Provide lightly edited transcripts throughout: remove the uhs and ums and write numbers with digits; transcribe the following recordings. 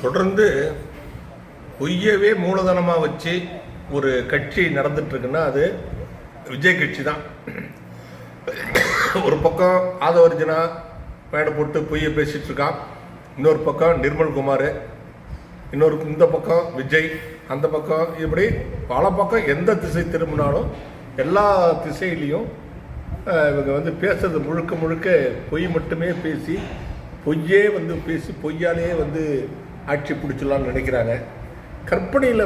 தொடர்ந்து பொய்யவே மூலதனமாக வச்சு ஒரு கட்சி நடந்துட்டுருக்குன்னா அது விஜய் கட்சி தான். ஒரு பக்கம் ஆதவர்ஜனா மேடை போட்டு பொய்யை பேசிகிட்டு இருக்கான், இன்னொரு பக்கம் நிர்மல்குமார், இந்த பக்கம் விஜய், அந்த பக்கம், இப்படி பல பக்கம் எந்த திசை திரும்பினாலும் எல்லா திசையிலையும் இவங்க பேசுறது முழுக்க முழுக்க பொய் மட்டுமே பேசி பேசி பொய்யாலேயே ஆட்சி பிடிச்சலான்னு நினைக்கிறாங்க. கற்பனையில்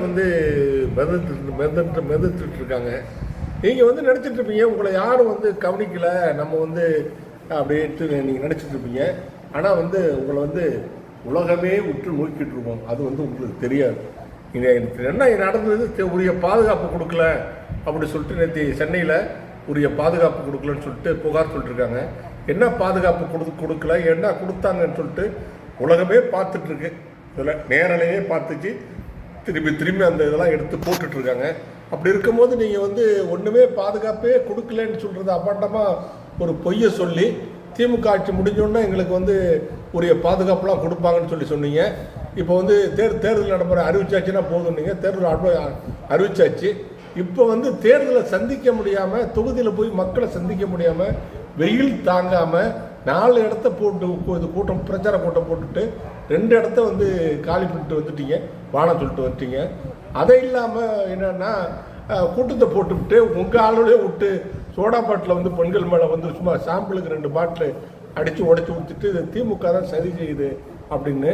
மிதந்துட்டு இருக்காங்க. நீங்கள் நினச்சிட்டு இருப்பீங்க உங்களை யாரும் கவனிக்கலை, நம்ம அப்படின்ட்டு நீங்கள் நினச்சிட்டு இருப்பீங்க. ஆனால் உங்களை உலகமே உற்று நோக்கிட்டு இருக்கோம். அது உங்களுக்கு தெரியாது. என்ன நடந்தது, உரிய பாதுகாப்பு கொடுக்கல அப்படி சொல்லிட்டு நேற்று சென்னையில் உரிய பாதுகாப்பு கொடுக்கலன்னு சொல்லிட்டு புகார் சொல்லிட்டுருக்காங்க. என்ன பாதுகாப்பு கொடுக்கல, என்ன கொடுத்தாங்கன்னு சொல்லிட்டு உலகமே பார்த்துட்ருக்கு. இதில் நேரலையே பார்த்துச்சு திரும்பி அந்த இதெல்லாம் எடுத்து போட்டுட்ருக்காங்க. அப்படி இருக்கும்போது நீங்கள் ஒன்றுமே பாதுகாப்பே கொடுக்கலன்னு சொல்கிறது அப்பாண்டமாக ஒரு பொய்யை சொல்லி திமுக ஆட்சி முடிஞ்சோன்னா எங்களுக்கு உரிய பாதுகாப்புலாம் கொடுப்பாங்கன்னு சொல்லி சொன்னீங்க. இப்போ தேர்தல் நடைமுறை அறிவிச்சாச்சுன்னா போதுன்னீங்க. தேர்தல் அறிவிச்சாச்சு. இப்போ தேர்தலை சந்திக்க முடியாமல், தொகுதியில் போய் மக்களை சந்திக்க முடியாமல், வெயில் தாங்காமல் 4 இடத்த போட்டு கூட்டம் பிரச்சார கூட்டம் போட்டுட்டு 2 இடத்த காலி பண்ணிட்டு வந்துட்டீங்க, வானம் சொல்லிட்டு வந்துட்டீங்க. அதை இல்லாமல் என்னென்னா கூட்டத்தை போட்டுவிட்டு உங்கள் ஆளுடைய விட்டு சோடா பாட்டில் பெண்கள் மேலே சும்மா சாம்பிளுக்கு 2 பாட்டில் அடித்து உடைச்சி ஊற்றிட்டு திமுக தான் சரி செய்யுது அப்படின்னு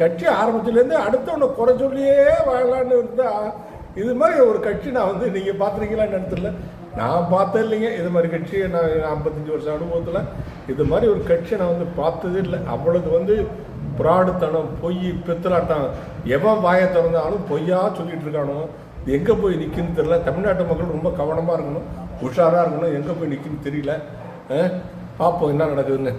கட்சி ஆரம்பத்துலேருந்து அடுத்தவனை குறை சொல்லியே வாழலான்னு இருந்தால், இது மாதிரி ஒரு கட்சி நான் நீங்கள் பார்த்துருக்கீங்களான்னு நினைத்துல, நான் பார்த்தது இல்லைங்க. இது மாதிரி கட்சியை நான் 55 வருஷம் அனுபவத்தில் இது மாதிரி ஒரு கட்சியை நான் பார்த்ததே இல்லை. அவ்வளவு புராடுத்தனம், பொய், பித்தலாட்டம். எவன் வாயை திறந்தாலும் பொய்யா சொல்லிட்டு இருக்கானோ, எங்கே போய் நிற்குன்னு தெரியல. தமிழ்நாட்டு மக்கள் ரொம்ப கவனமாக இருக்கணும், உஷாராக இருக்கணும். எங்கே போய் நிற்குன்னு தெரியல. பார்ப்போம் என்ன நடக்குதுன்னு.